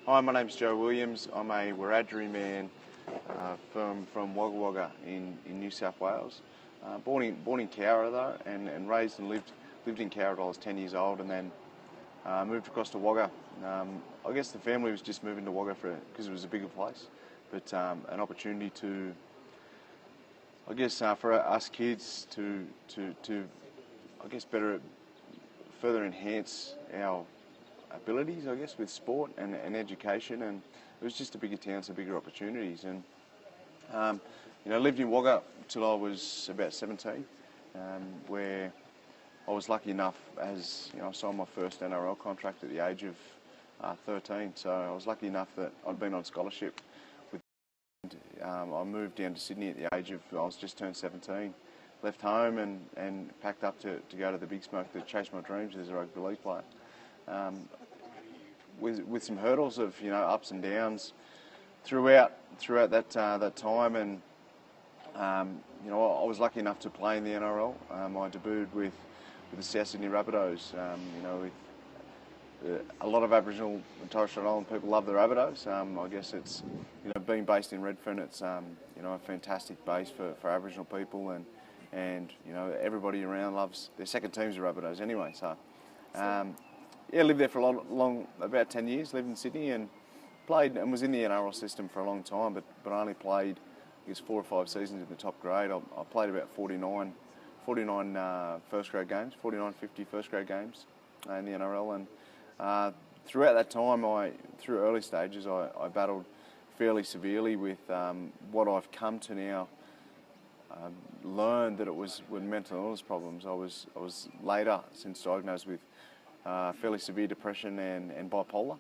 Hi, my name's Joe Williams. I'm a Wiradjuri man from Wagga Wagga in New South Wales. Born in Cowra though, and raised and lived in Cowra till I was 10 years old, and then moved across to Wagga. I guess the family was just moving to Wagga because it was a bigger place, but an opportunity to, I guess, for us kids to I guess further enhance our abilities, I guess, with sport and education, and it was just a bigger town, so bigger opportunities. And lived in Wagga till I was about 17, where I was lucky enough, as I signed my first NRL contract at the age of 13. So I was lucky enough that I'd been on scholarship. I moved down to Sydney at the age of, I was just turned 17. Left home and packed up to go to the big smoke to chase my dreams as a rugby league player. With some hurdles of ups and downs throughout that time, and I was lucky enough to play in the NRL. I debuted with the South Sydney Rabbitohs. A lot of Aboriginal and Torres Strait Island people love the Rabbitohs. I guess it's being based in Redfern, it's a fantastic base for Aboriginal people, and everybody around loves their second team's the Rabbitohs anyway. So. Lived there for about 10 years, lived in Sydney, and played and was in the NRL system for a long time, but I only played, I guess, 4 or 5 seasons in the top grade. I played about 49 first grade games, 50 first grade games in the NRL, and throughout that time, through early stages, I battled fairly severely with what I've come to now learn that it was with mental illness problems. I was later since diagnosed with fairly severe depression and bipolar.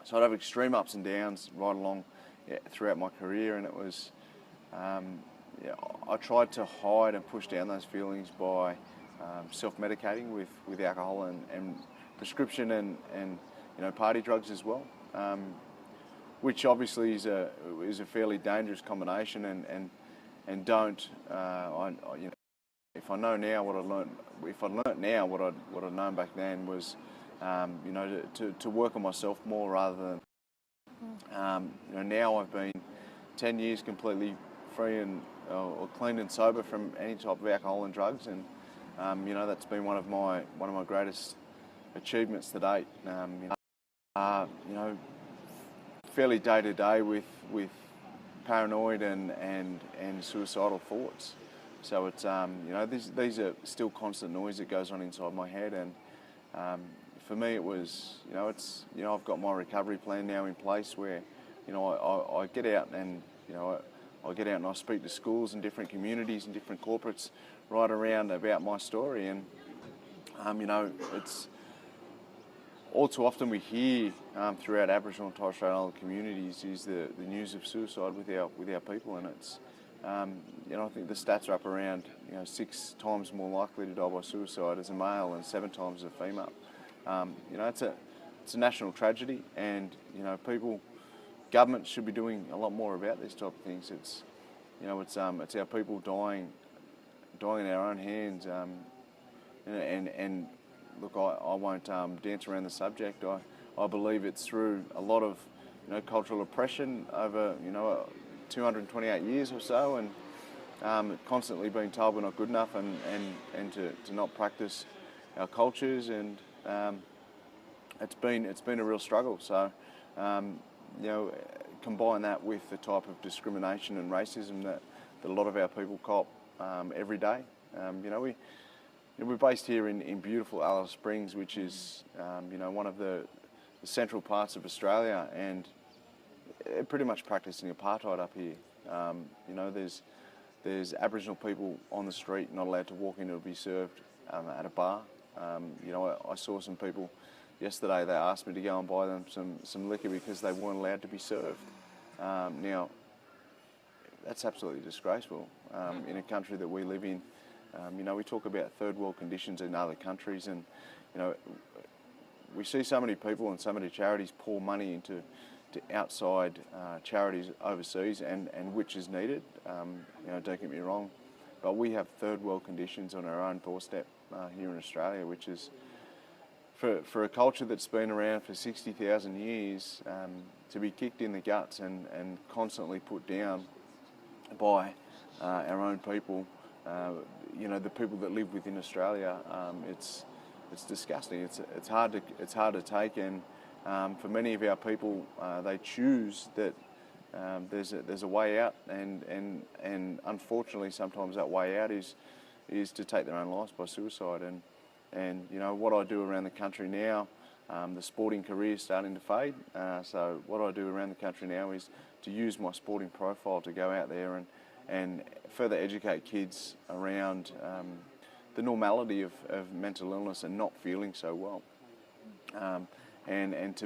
So I'd have extreme ups and downs right along throughout my career, and it was, I tried to hide and push down those feelings by self-medicating with alcohol and prescription and party drugs as well, which obviously is a fairly dangerous combination, and don't, if I know now what I learned, if I'd learnt now what I'd known back then was, to work on myself more rather than, now I've been 10 years completely free and or clean and sober from any type of alcohol and drugs, and that's been one of my greatest achievements to date. Fairly day to day with paranoid and suicidal thoughts. So it's these are still constant noise that goes on inside my head, and for me it was I've got my recovery plan now in place where I get out and I get out and I speak to schools and different communities and different corporates right around about my story, and it's all too often we hear throughout Aboriginal and Torres Strait Islander communities is the news of suicide with our people, and it's I think the stats are up around 6 times more likely to die by suicide as a male and 7 times as a female. It's a national tragedy, and government should be doing a lot more about this type of things. It's our people dying in our own hands, and look, I won't dance around the subject. I believe it's through a lot of cultural oppression over 228 years or so, and constantly being told we're not good enough, and to not practice our cultures, and it's been a real struggle. So combine that with the type of discrimination and racism that a lot of our people cop every day. We're based here in beautiful Alice Springs, which is one of the central parts of Australia, and pretty much practicing apartheid up here. There's Aboriginal people on the street not allowed to walk in or be served at a bar. I saw some people yesterday. They asked me to go and buy them some liquor because they weren't allowed to be served. Now, that's absolutely disgraceful in a country that we live in. We talk about third world conditions in other countries, and we see so many people and so many charities pour money into outside charities overseas, and which is needed. Don't get me wrong, but we have third world conditions on our own doorstep here in Australia, which is for a culture that's been around for 60,000 years, to be kicked in the guts and constantly put down by our own people, the people that live within Australia, it's disgusting. It's hard to take, and for many of our people, they choose that there's a way out, and unfortunately sometimes that way out is to take their own lives by suicide. And what I do around the country now, the sporting career is starting to fade. So what I do around the country now is to use my sporting profile to go out there and further educate kids around the normality of mental illness and not feeling so well, and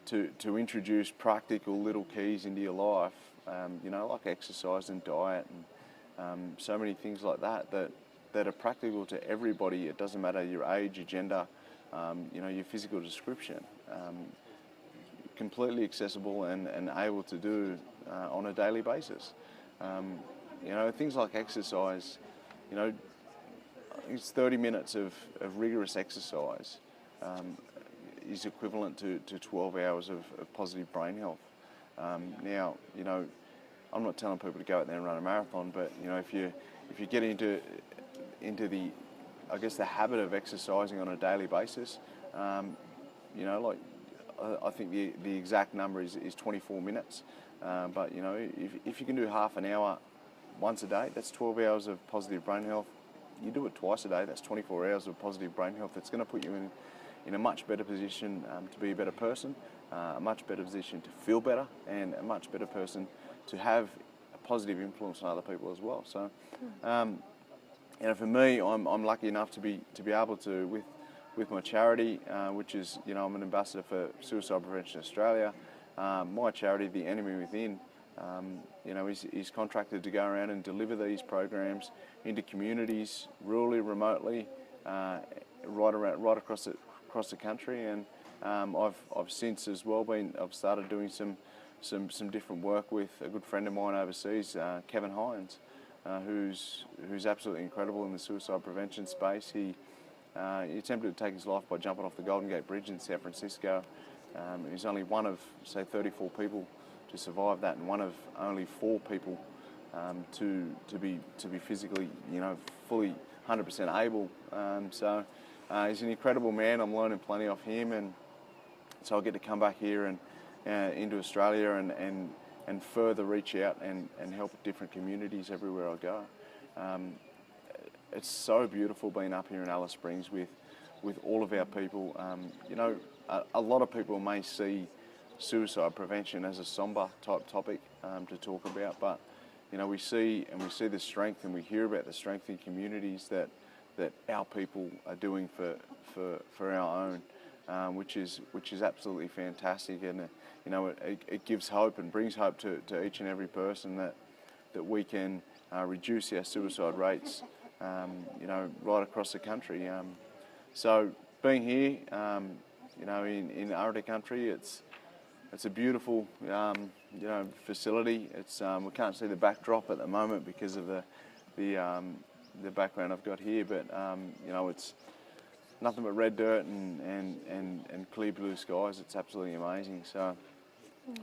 to introduce practical little keys into your life, like exercise and diet and so many things like that are practical to everybody. It doesn't matter your age, your gender, your physical description. Completely accessible and able to do on a daily basis. Things like exercise, it's 30 minutes of rigorous exercise is equivalent to 12 hours of positive brain health. Now, I'm not telling people to go out there and run a marathon, but if you get into the, I guess, the habit of exercising on a daily basis, I think the exact number is 24 minutes. But if you can do half an hour once a day, that's 12 hours of positive brain health. You do it twice a day, that's 24 hours of positive brain health. It's going to put you in a much better position to be a better person, a much better position to feel better, and a much better person to have a positive influence on other people as well. So, for me, I'm lucky enough to be able to, with my charity, which is, I'm an ambassador for Suicide Prevention Australia. My charity, The Enemy Within, is contracted to go around and deliver these programs into communities, rurally, remotely, right across the country. And I've since as well I've started doing some different work with a good friend of mine overseas, Kevin Hines, who's absolutely incredible in the suicide prevention space. He attempted to take his life by jumping off the Golden Gate Bridge in San Francisco. He's only one of, say, 34 people to survive that, and one of only 4 people to be physically, fully 100% able. So he's an incredible man. I'm learning plenty off him, and so I get to come back here and into Australia and further reach out and help different communities everywhere I go. It's so beautiful being up here in Alice Springs with all of our people. A lot of people may see suicide prevention as a somber type topic to talk about, but we see the strength, and we hear about the strength in communities that our people are doing for our own, which is absolutely fantastic. And it gives hope and brings hope to each and every person that we can reduce our suicide rates, right across the country. So being here, in Arrowdale country, it's a beautiful, facility. It's we can't see the backdrop at the moment because of the background I've got here, but it's nothing but red dirt and clear blue skies. It's absolutely amazing. So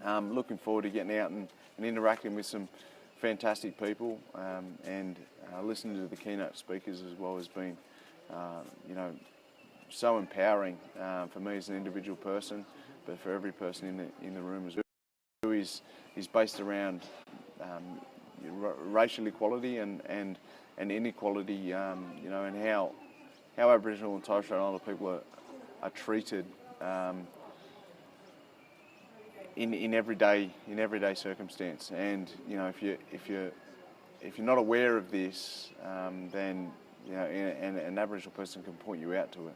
looking forward to getting out and interacting with some fantastic people, and listening to the keynote speakers as well has been, so empowering for me as an individual person, but for every person in the room as well. Is based around racial equality and inequality, and how Aboriginal and Torres Strait Islander people are treated in everyday circumstance. And if you're not aware of this, then an Aboriginal person can point you out to it.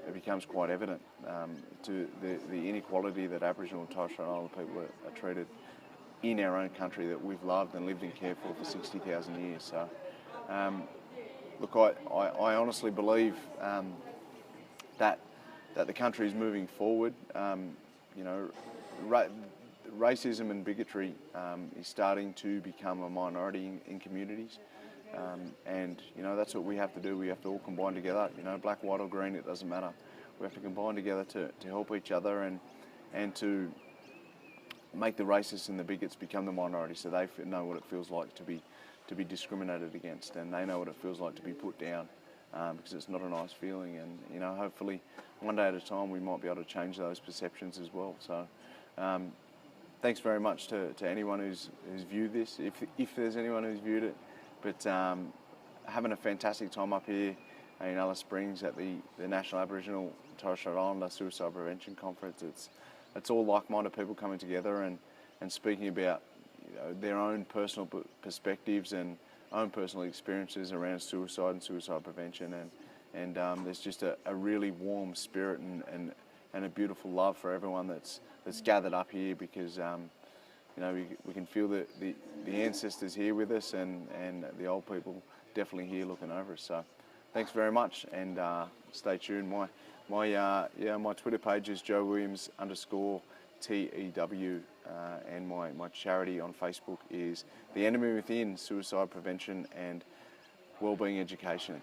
It becomes quite evident to the inequality that Aboriginal and Torres Strait Islander people are treated in our own country that we've loved and lived and cared for 60,000 years. So, look, I honestly believe that the country is moving forward. Racism and bigotry is starting to become a minority in communities. And that's what we have to do. We have to all combine together. Black, white or green, it doesn't matter. we have to combine together to help each other and to make the racists and the bigots become the minority, so they know what it feels like to be discriminated against, and they know what it feels like to be put down, because it's not a nice feeling. And you know, hopefully, one day at a time, we might be able to change those perceptions as well. So, thanks very much to anyone who's viewed this, if there's anyone who's viewed it. But having a fantastic time up here in Alice Springs at the National Aboriginal and Torres Strait Islander Suicide Prevention Conference. It's all like-minded people coming together and speaking about, you know, their own personal perspectives and own personal experiences around suicide and suicide prevention, and there's just a really warm spirit and a beautiful love for everyone that's gathered up here, because you know, we can feel the ancestors here with us, and the old people definitely here looking over us. So thanks very much, and stay tuned. My Twitter page is JoeWilliams_TEW, and my charity on Facebook is The Enemy Within Suicide Prevention and Wellbeing Education.